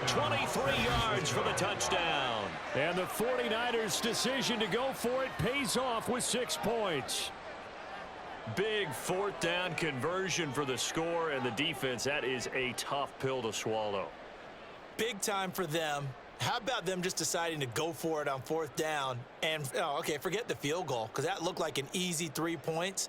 23 yards for the touchdown. And the 49ers' decision to go for it pays off with 6 points. Big fourth down conversion for the score, and the defense, that is a tough pill to swallow. Big time for them. How about them just deciding to go for it on fourth down? And, okay, forget the field goal, because that looked like an easy 3 points.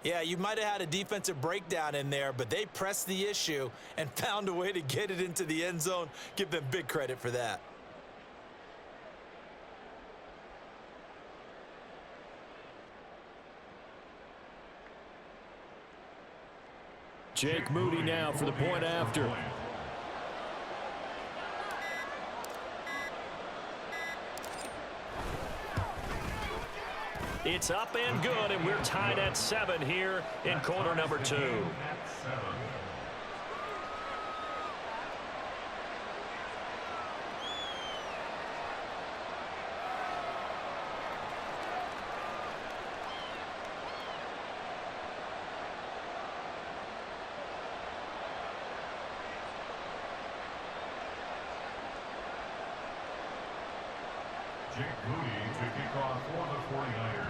Yeah, you might have had a defensive breakdown in there, but they pressed the issue and found a way to get it into the end zone. Give them big credit for that. Jake Moody now for the point after. It's up and good, and we're tied at 7 here in quarter number 2. Jake Moody to kick off for the 49ers.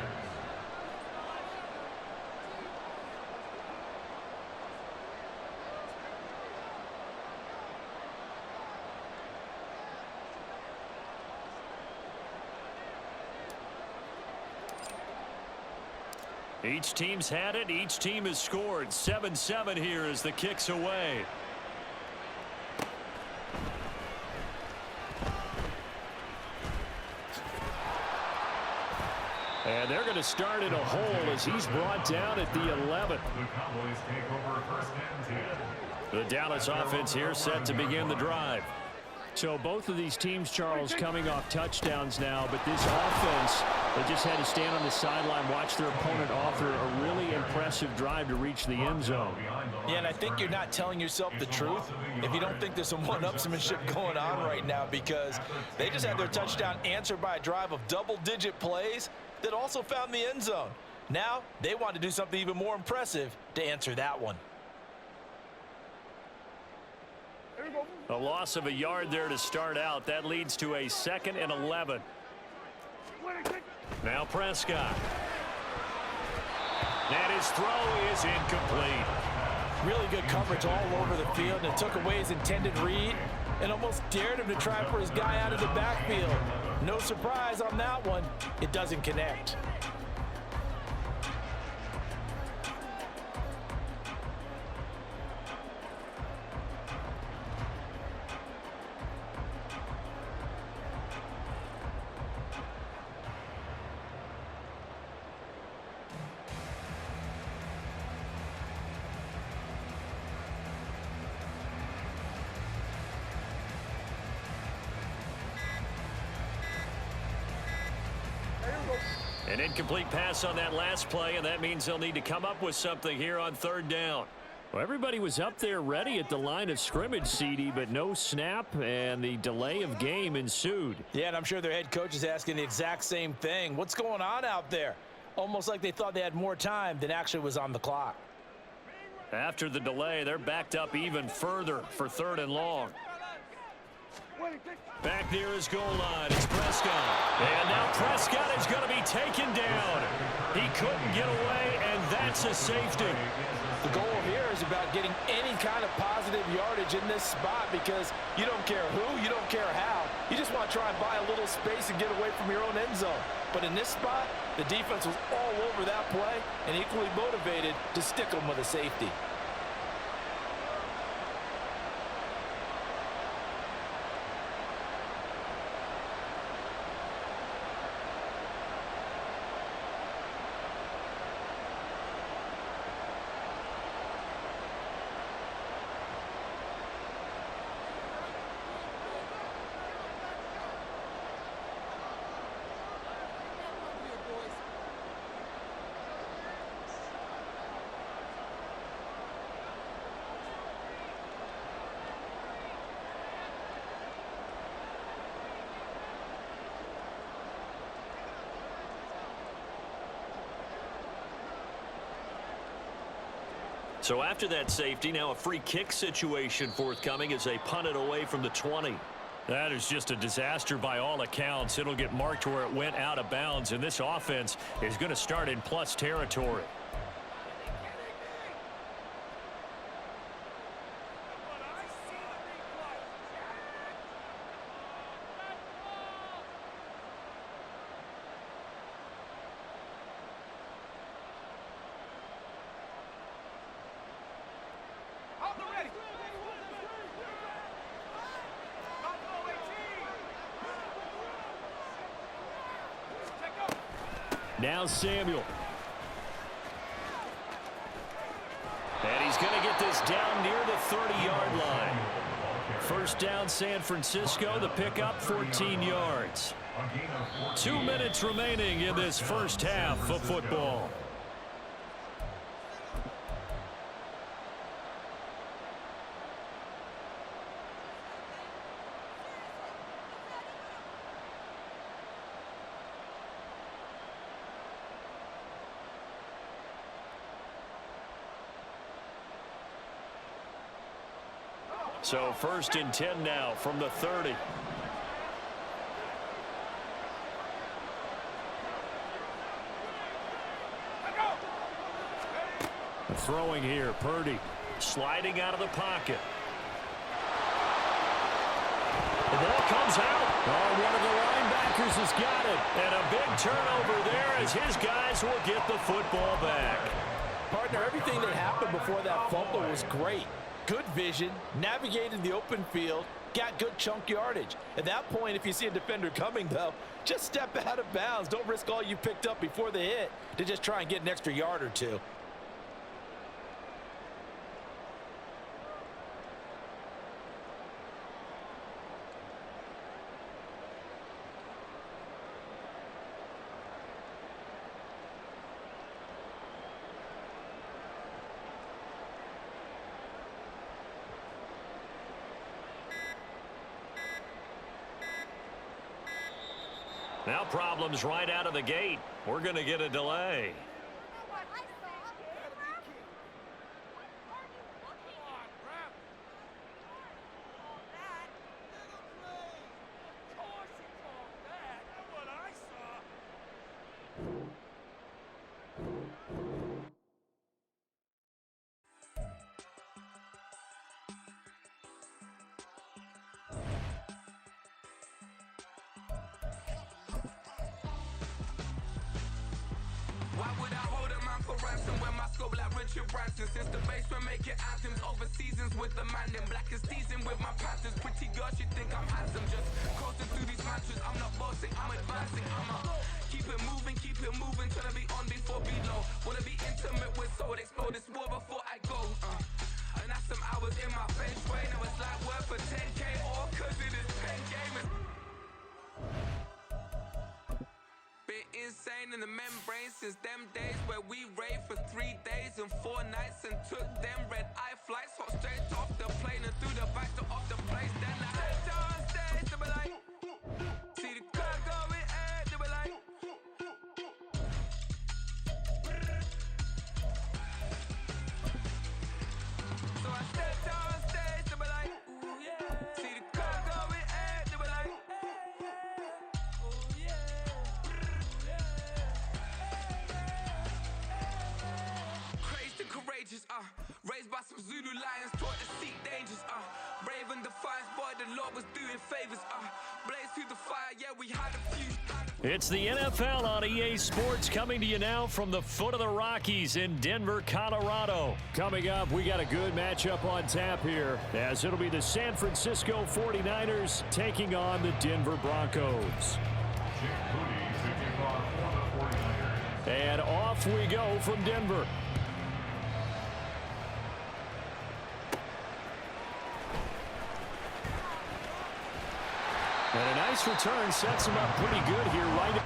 Each team's had it. Each team has scored. 7-7 here as the kick's away. And they're going to start in a hole as he's brought down at the 11. The Cowboys take over first and 10. The Dallas offense here set to begin the drive. So both of these teams, Charles, coming off touchdowns now, but this offense, they just had to stand on the sideline, watch their opponent offer a really impressive drive to reach the end zone. Yeah, and I think you're not telling yourself the truth if you don't think there's some one-upsmanship going on right now, because they just had their touchdown answered by a drive of double-digit plays that also found the end zone. Now they want to do something even more impressive to answer that one. A loss of a yard there to start out. That leads to a 2nd and 11. Now Prescott. And his throw is incomplete. Really good coverage all over the field, and it took away his intended read and almost dared him to try for his guy out of the backfield. No surprise on that one. It doesn't connect. An incomplete pass on that last play, and that means they'll need to come up with something here on 3rd down. Well, everybody was up there ready at the line of scrimmage, CD, but no snap, and the delay of game ensued. Yeah, and I'm sure their head coach is asking the exact same thing. What's going on out there? Almost like they thought they had more time than actually was on the clock. After the delay, they're backed up even further for 3rd and long. Back near his goal line, it's Prescott. And now Prescott is going to be taken down. He couldn't get away, and that's a safety. The goal here is about getting any kind of positive yardage in this spot, because you don't care who, you don't care how. You just want to try and buy a little space and get away from your own end zone. But in this spot, the defense was all over that play and equally motivated to stick them with a safety. So after that safety, now a free kick situation forthcoming as they punt it away from the 20. That is just a disaster by all accounts. It'll get marked where it went out of bounds, and this offense is going to start in plus territory. Now Samuel. And he's going to get this down near the 30-yard line. First down, San Francisco. The pickup, 14 yards. 2 minutes remaining in this first half of football. So first and 10 now from the 30. Throwing here, Purdy. Sliding out of the pocket. The ball comes out. Oh, one of the linebackers has got it. And a big turnover there as his guys will get the football back. Partner, everything that happened before that fumble was great. Good vision, navigated the open field, got good chunk yardage. At that point, if you see a defender coming, though, just step out of bounds. Don't risk all you picked up before the hit to just try and get an extra yard or two. Now problems right out of the gate. We're going to get a delay. Why would I hold a man for ransom when my scope like Richard Branson? Since the basement making anthems over seasons with the man in black is teasing with my patterns. Pretty girls, you think I'm handsome. Just coasting through these matches. I'm not bossing, I'm advancing. Keep it moving, trying to be on before below. Wanna be intimate with soul, explore this war before I go. And that's some hours in my feng shui. Now it's like worth for 10K or cause it is pen gamers. Been insane in the membrane since them days where we raved for 3 days and 4 nights and took them red eye flights, hot straight off the plane and through the back door of the place. Then I head on stage, they were like, see the car going air, they were like, so I stepped on stage, they were like, ooh yeah, see the car going air, they were like, oh yeah. Crazed and courageous, raised by some Zulu lions, taught to seek dangers, brave and defiant, boy, the Lord was doing favors, blaze through the fire, yeah, we had a few. It's the NFL on EA Sports coming to you now from the foot of the Rockies in Denver, Colorado. Coming up, we got a good matchup on tap here as it'll be the San Francisco 49ers taking on the Denver Broncos. And off we go from Denver. And a nice return sets him up pretty good here right.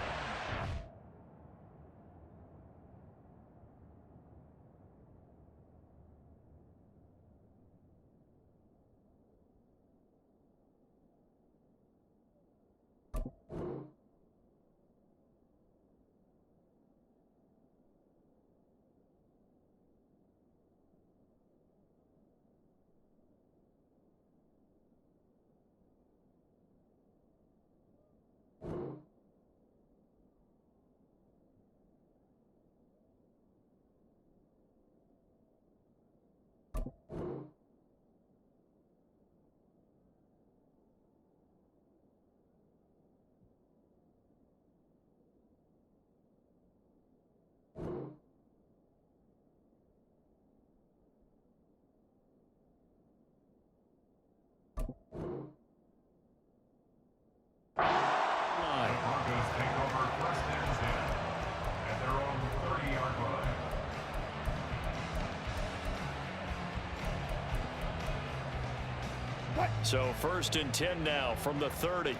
So 1st and 10 now from the 30.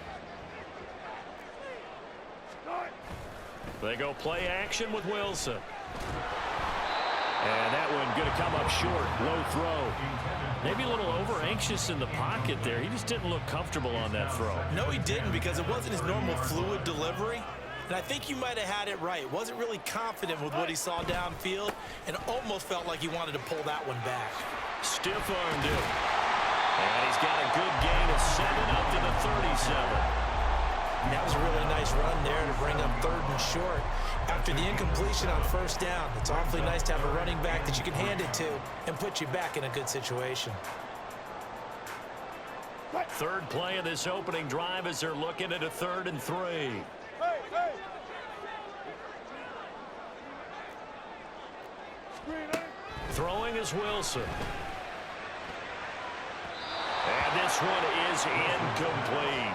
They go play action with Wilson. And that one going to come up short. Low throw. Maybe a little over-anxious in the pocket there. He just didn't look comfortable on that throw. No, he didn't, because it wasn't his normal fluid delivery. And I think you might have had it right. Wasn't really confident with what he saw downfield and almost felt like he wanted to pull that one back. Stiff-armed it. And he's got a good gain of 7 up to the 37. And that was a really nice run there to bring up 3rd and short. After the incompletion on 1st down, it's awfully nice to have a running back that you can hand it to and put you back in a good situation. 3rd play of this opening drive as they're looking at a 3rd and 3. Throwing is Wilson. And this one is incomplete.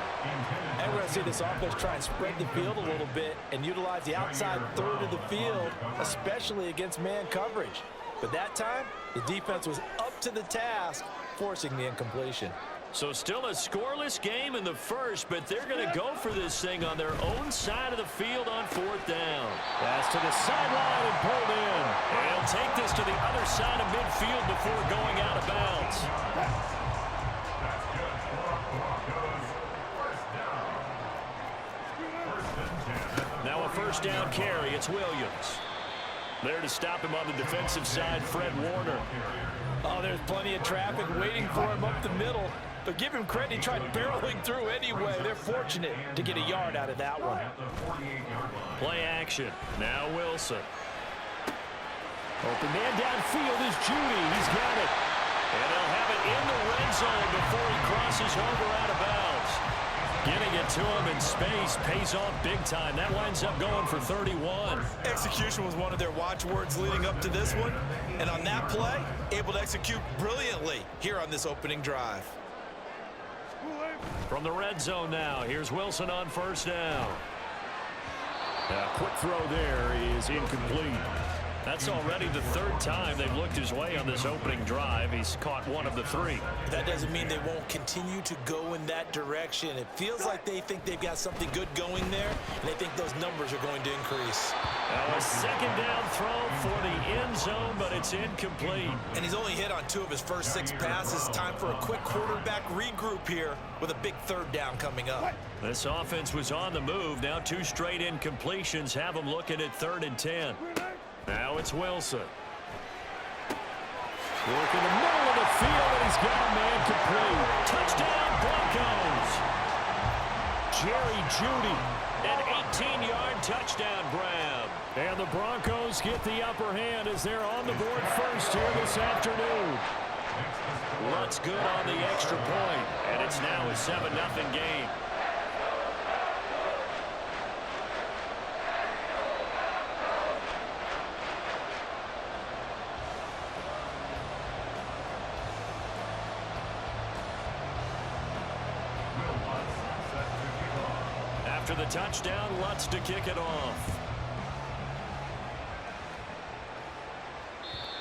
And we're going to see this offense try and spread the field a little bit and utilize the outside 3rd of the field, especially against man coverage. But that time, the defense was up to the task, forcing the incompletion. So still a scoreless game in the 1st, but they're going to go for this thing on their own side of the field on 4th down. Pass to the sideline and pulled in. And he'll take this to the other side of midfield before going out of bounds. Now a 1st down carry. It's Williams. There to stop him on the defensive side, Fred Warner. Oh, there's plenty of traffic waiting for him up the middle. But give him credit, he tried barreling through anyway. They're fortunate to get a yard out of that one. Play action. Now Wilson. Open man downfield is Judy. He's got it. And they'll have it in the red zone before he crosses over out of bounds. Getting it to him in space pays off big time. That winds up going for 31. Execution was one of their watchwords leading up to this one. And on that play, able to execute brilliantly here on this opening drive. From the red zone now, here's Wilson on 1st down. A quick throw there is incomplete. That's already the 3rd time they've looked his way on this opening drive. He's caught 1 of the 3. That doesn't mean they won't continue to go in that direction. It feels like they think they've got something good going there, and they think those numbers are going to increase. Now a 2nd down throw for the end zone, but it's incomplete. And he's only hit on 2 of his first 6 passes. Time for a quick quarterback regroup here with a big 3rd down coming up. This offense was on the move. Now 2 straight incompletions have them looking at 3rd and 10. Now it's Wilson. Work in the middle of the field, and he's got a man complete. Touchdown, Broncos. Jerry Jeudy, an 18-yard touchdown grab. And the Broncos get the upper hand as they're on the board first here this afternoon. Lutz good on the extra point, and it's now a 7-0 game. After the touchdown, Lutz to kick it off.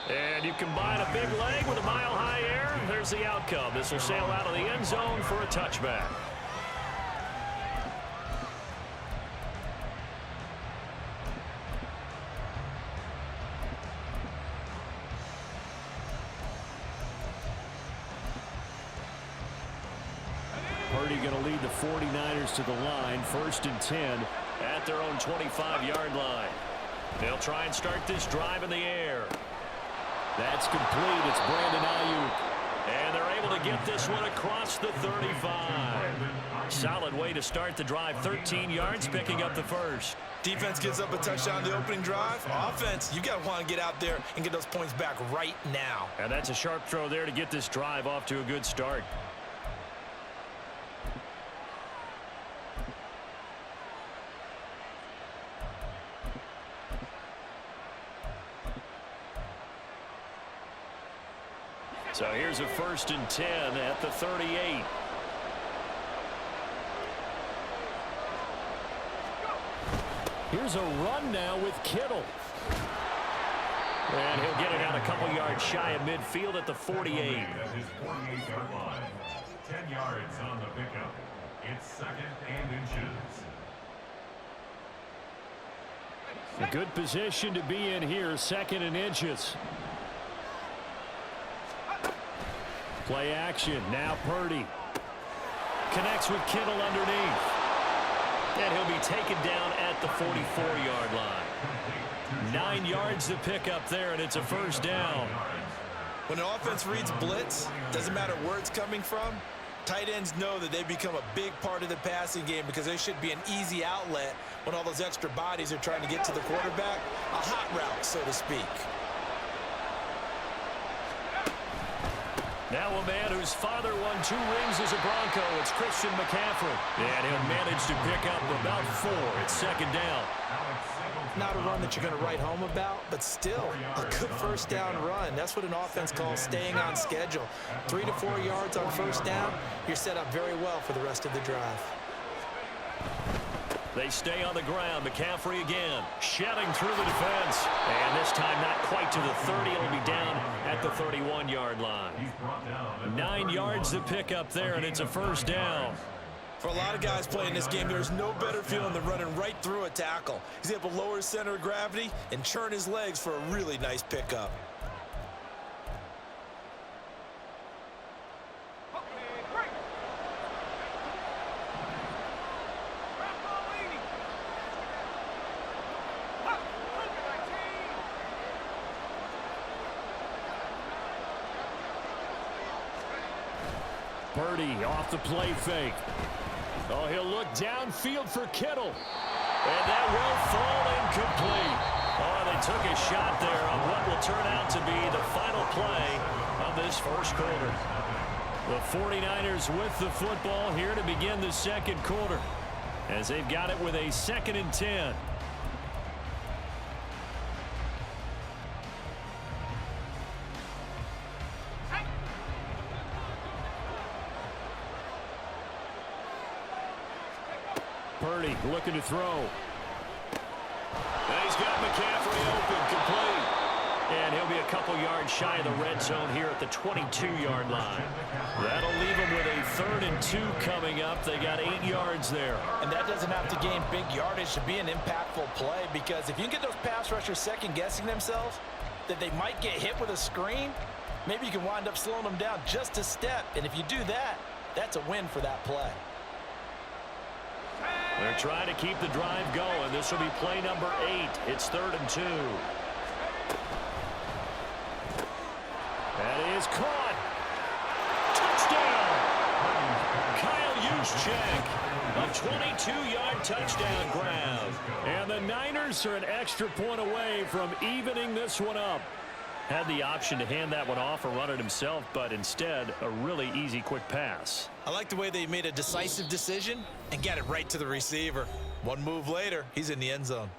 And you combine a big leg with a mile-high air, there's the outcome. This will sail out of the end zone for a touchback. Purdy going to lead the 49ers to the line, 1st and 10 at their own 25-yard line. They'll try and start this drive in the air. That's complete. It's Brandon Ayuk. And they're able to get this one across the 35. Solid way to start the drive. 13 yards, picking up the 1st. Defense gets up a touchdown the opening drive. Offense, you got to want to get out there and get those points back right now. And that's a sharp throw there to get this drive off to a good start. So here's a 1st and 10 at the 38. Here's a run now with Kittle. And he'll get it out a couple yards shy of midfield at the 48. 10 yards on the pickup. It's 2nd and inches. A good position to be in here, 2nd and inches. Play action, now Purdy. Connects with Kittle underneath. And he'll be taken down at the 44-yard line. 9 yards to pick up there, and it's a first down. When an offense reads blitz, doesn't matter where it's coming from, tight ends know that they become a big part of the passing game because they should be an easy outlet when all those extra bodies are trying to get to the quarterback. A hot route, so to speak. Now a man whose father won 2 rings as a Bronco. It's Christian McCaffrey. And he'll manage to pick up about 4. It's 2nd down. Not a run that you're going to write home about, but still a good first down run. That's what an offense calls staying on schedule. 3 to 4 yards on first down, you're set up very well for the rest of the drive. They stay on the ground. McCaffrey again, shedding through the defense. And this time not quite to the 30. It'll be down at the 31-yard line. 9 yards to pick up there, and it's a first down. For a lot of guys playing this game, there's no better feeling than running right through a tackle. He's able to lower his center of gravity and churn his legs for a really nice pickup. Purdy off the play fake. Oh, he'll look downfield for Kittle. And that will fall incomplete. Oh, they took a shot there on what will turn out to be the final play of this first quarter. The 49ers with the football here to begin the second quarter, as they've got it with a 2nd and 10. Purdy looking to throw. And he's got McCaffrey open, complete. And he'll be a couple yards shy of the red zone here at the 22-yard line. That'll leave him with a 3rd and 2 coming up. They got 8 yards there. And that doesn't have to gain big yardage to be an impactful play, because if you can get those pass rushers second-guessing themselves, that they might get hit with a screen, maybe you can wind up slowing them down just a step. And if you do that, that's a win for that play. They're trying to keep the drive going. This will be play number 8. It's 3rd and 2. That is caught. Touchdown. Kyle Juszczyk. A 22-yard touchdown grab. And the Niners are an extra point away from evening this one up. Had the option to hand that one off or run it himself, but instead a really easy quick pass. I like the way they made a decisive decision and got it right to the receiver. One move later, he's in the end zone.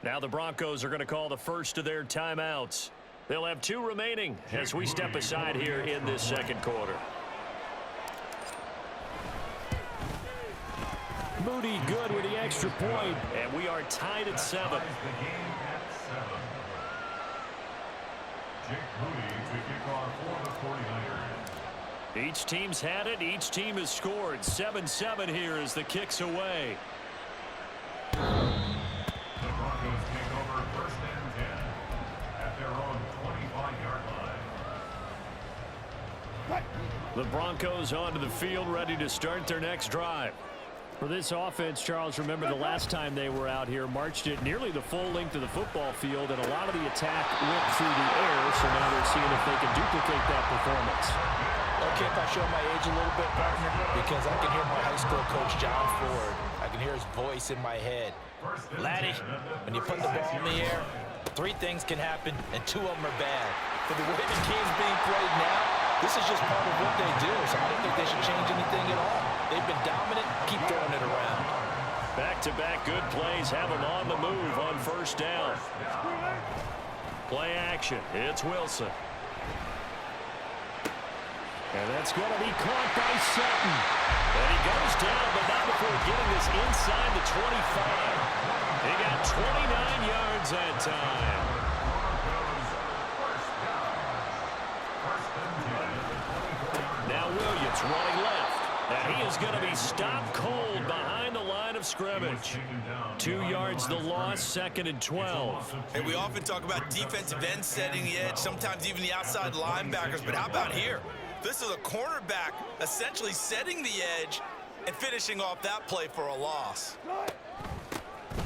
Now the Broncos are going to call the first of their timeouts. They'll have 2 remaining as we step aside here in this second quarter. Moody good with the extra point, and we are tied at 7. Each team's had it. Each team has scored. 7-7 here as the kick's away. The Broncos take over 1st and 10 at their own 25-yard line. The Broncos onto the field, ready to start their next drive. For this offense, Charles, remember the last time they were out here, marched it nearly the full length of the football field, and a lot of the attack went through the air, so now they're seeing if they can duplicate that performance. Okay, if I show my age a little bit, partner, because I can hear my high school coach, John Ford. I can hear his voice in my head. Laddie, when you put the ball in the air, 3 things can happen, and 2 of them are bad. For the way the game's being played now, this is just part of what they do, so I don't think they should change anything at all. They've been dominant. Keep throwing it around. Back-to-back good plays have them on the move on first down. Play action. It's Wilson. And that's going to be caught by Sutton. And he goes down, but not before getting this inside the 25. He got 29 yards that time. Now Williams running left. of scrimmage. 2 yards the loss, 2nd and 12. And we often talk about defensive ends setting the edge, sometimes even the outside linebackers. But how about here? This is a cornerback essentially setting the edge and finishing off that play for a loss.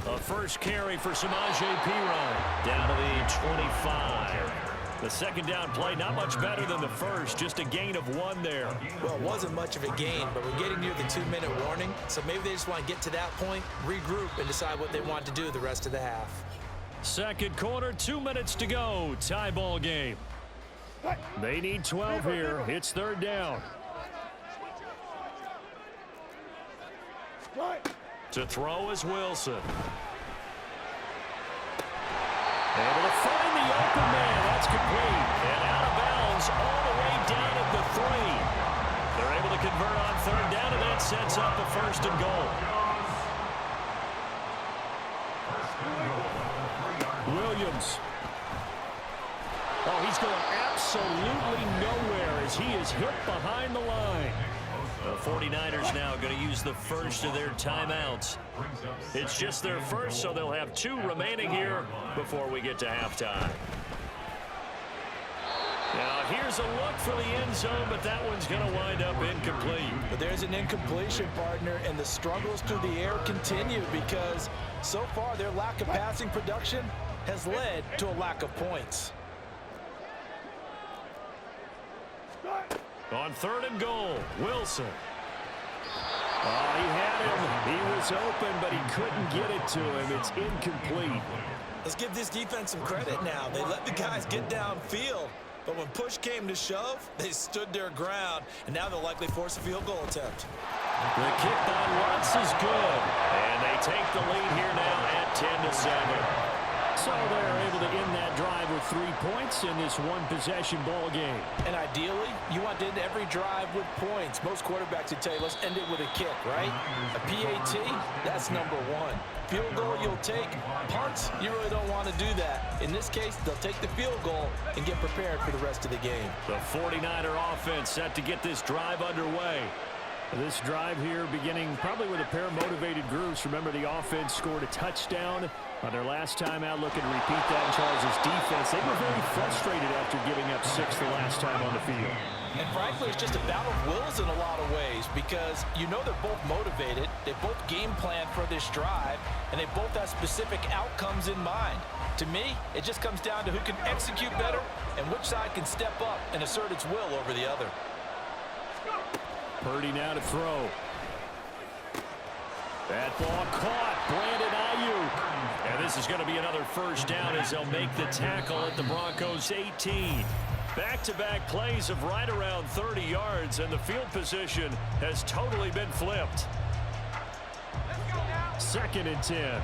A first carry for Samaje Perine down to the 25. The second down play, not much better than the first, just a gain of 1 there. Well, it wasn't much of a gain, but we're getting near the 2-minute warning, so maybe they just want to get to that point, regroup, and decide what they want to do the rest of the half. Second quarter, 2 minutes to go. Tie ball game. They need 12 here. It's 3rd down. To throw is Wilson. Able to find the open man. That's complete. And out of bounds all the way down at the 3. They're able to convert on 3rd down, and that sets up a 1st and goal. Williams. Oh, he's going absolutely nowhere as he is hit behind the line. The 49ers now going to use the first of their timeouts. It's just their first, so they'll have 2 remaining here before we get to halftime. Now, here's a look for the end zone, but that one's going to wind up incomplete. But there's an incompletion, partner, and the struggles through the air continue because so far their lack of passing production has led to a lack of points. On 3rd and goal, Wilson. Oh, he had him. He was open, but he couldn't get it to him. It's incomplete. Let's give this defense some credit now. They let the guys get downfield, but when push came to shove, they stood their ground, and now they'll likely force a field goal attempt. The kick by Lutz is good, and they take the lead here now at 10-7. So they're able to end that drive with 3 points in this one-possession ball game. And ideally, you want to end every drive with points. Most quarterbacks would tell you, let's end it with a kick, right? A PAT, that's number 1. Field goal you'll take. Punts, you really don't want to do that. In this case, they'll take the field goal and get prepared for the rest of the game. The 49er offense set to get this drive underway. This drive here beginning probably with a pair of motivated groups. Remember, the offense scored a touchdown on their last time out. Looking to repeat that in Charles' defense. They were very frustrated after giving up 6 the last time on the field. And frankly, it's just a battle of wills in a lot of ways because you know they're both motivated. They both game plan for this drive, and they both have specific outcomes in mind. To me, it just comes down to who can execute better and which side can step up and assert its will over the other. Purdy now to throw. That ball caught. Brandon Ayuk. And this is going to be another first down as they'll make the tackle at the Broncos' 18. Back-to-back plays of right around 30 yards, and the field position has totally been flipped. 2nd and 10.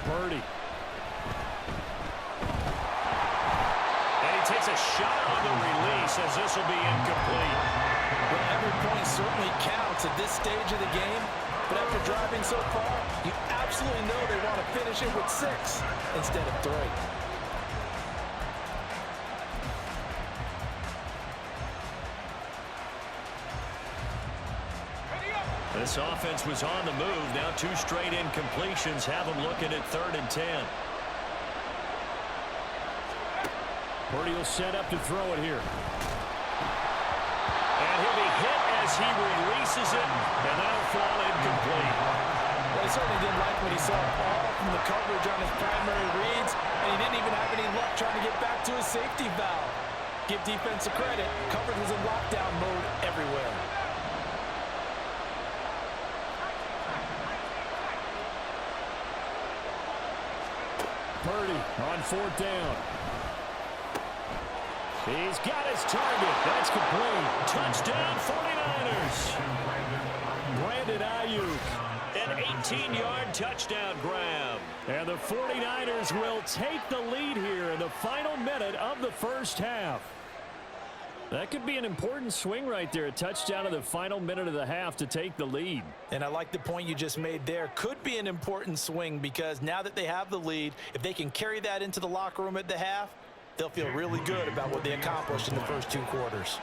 Purdy. Takes a shot on the release as this will be incomplete. Well, every point certainly counts at this stage of the game, but after driving so far, you absolutely know they want to finish it with 6 instead of 3. This offense was on the move. Now 2 straight incompletions have them looking at 3rd and 10. Purdy will set up to throw it here. And he'll be hit as he releases it, and that'll fall incomplete. Well, he certainly didn't like what he saw all from the coverage on his primary reads, and he didn't even have any luck trying to get back to his safety valve. Give defense a credit. Coverage was in lockdown mode everywhere. Purdy on 4th down. He's got his target. That's complete. Touchdown, 49ers. Brandon Ayuk. An 18-yard touchdown grab. And the 49ers will take the lead here in the final minute of the first half. That could be an important swing right there. A touchdown in the final minute of the half to take the lead. And I like the point you just made there. Could be an important swing because now that they have the lead, if they can carry that into the locker room at the half, they'll feel really good about what they accomplished in the first 2 quarters.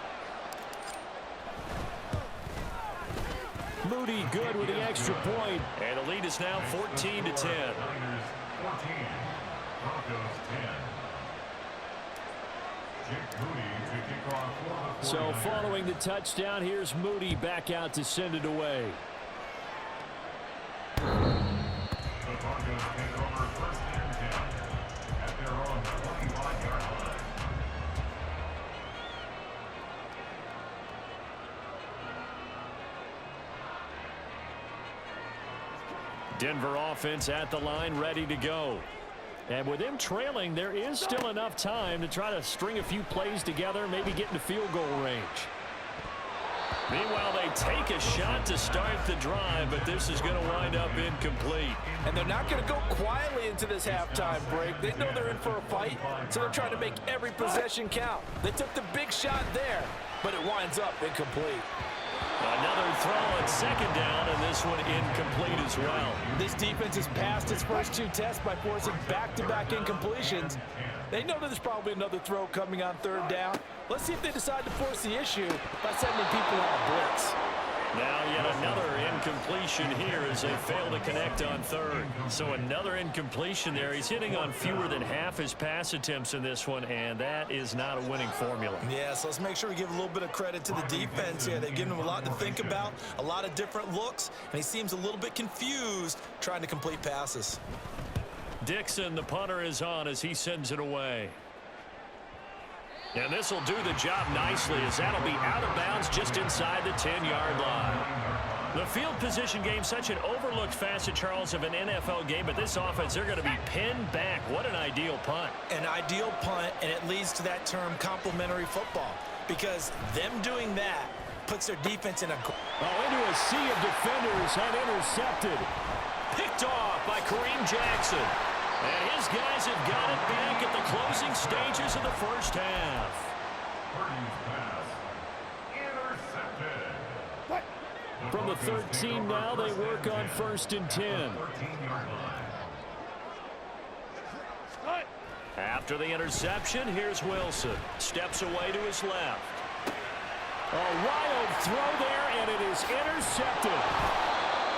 Moody good with the extra point. And the lead is now 14-10. Niners 14, Broncos 10. Jake Moody to kick off for the So 49ers. following the touchdown, here's Moody back out to send it away. The Broncos take over first and 10 at their own 25-yard line. Denver offense at the line, ready to go. And with them trailing, there is still enough time to try to string a few plays together, maybe get into field goal range. Meanwhile, they take a shot to start the drive, but this is going to wind up incomplete. And they're not going to go quietly into this halftime break. They know they're in for a fight, so they're trying to make every possession count. They took the big shot there, but it winds up incomplete. Another throw on second down, and this one incomplete as well. This defense has passed its first two tests by forcing back-to-back incompletions. They know that there's probably another throw coming on third down. Let's see if they decide to force the issue by sending people on a blitz. Now yet another incompletion here as they fail to connect on third. So another incompletion there. He's hitting on fewer than half his pass attempts in this one, and that is not a winning formula. Yeah, so let's make sure we give a little bit of credit to the defense here. They've given him a lot to think about, a lot of different looks, and he seems a little bit confused trying to complete passes. Dixon, the punter, is on as he sends it away. And this will do the job nicely as that'll be out of bounds just inside the 10-yard line. The field position game, such an overlooked facet, Charles, of an NFL game, but this offense, they're going to be pinned back. What an ideal punt. An ideal punt, and it leads to that term complementary football, because them doing that puts their defense in a... Into a sea of defenders and intercepted. Picked off by Kareem Jackson. And his guys have got it back at the closing stages of the first half. Purdy's pass intercepted. From the 13 now, they work on 1st and 10. 13-yard line. After the interception, here's Wilson. Steps away to his left. A wild throw there, and it is intercepted.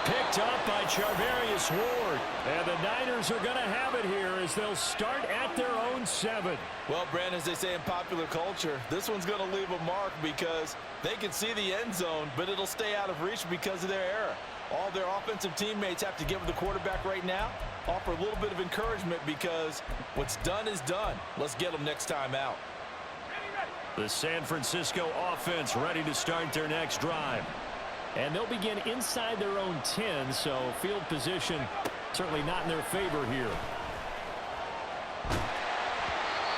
Picked up by Charvarius Ward. And the Niners are going to have it here as they'll start at their own 7. Well, Brandon, as they say in popular culture, this one's going to leave a mark because they can see the end zone, but it'll stay out of reach because of their error. All their offensive teammates have to give the quarterback right now, offer a little bit of encouragement because what's done is done. Let's get them next time out. The San Francisco offense ready to start their next drive. And they'll begin inside their own 10, so field position certainly not in their favor here.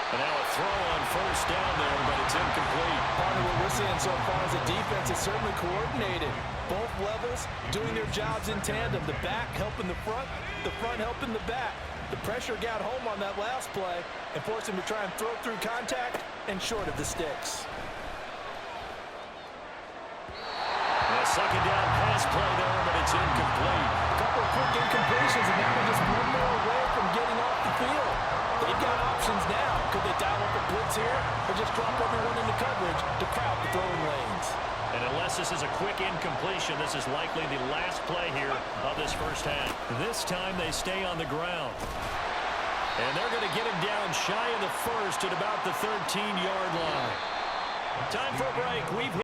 And now a throw on first down there, but it's incomplete. Part of what we're seeing so far is the defense is certainly coordinated. Both levels doing their jobs in tandem. The back helping the front helping the back. The pressure got home on that last play and forced him to try and throw through contact and short of the sticks. A second down pass play there, but it's incomplete. A couple of quick incompletions, and now they're just one more away from getting off the field. They've got options now. Could they dial up a blitz here or just drop everyone into coverage to crowd the throwing lanes? And unless this is a quick incompletion, this is likely the last play here of this first half. This time they stay on the ground. And they're going to get him down shy of the first at about the 13-yard line. Time for a break. We've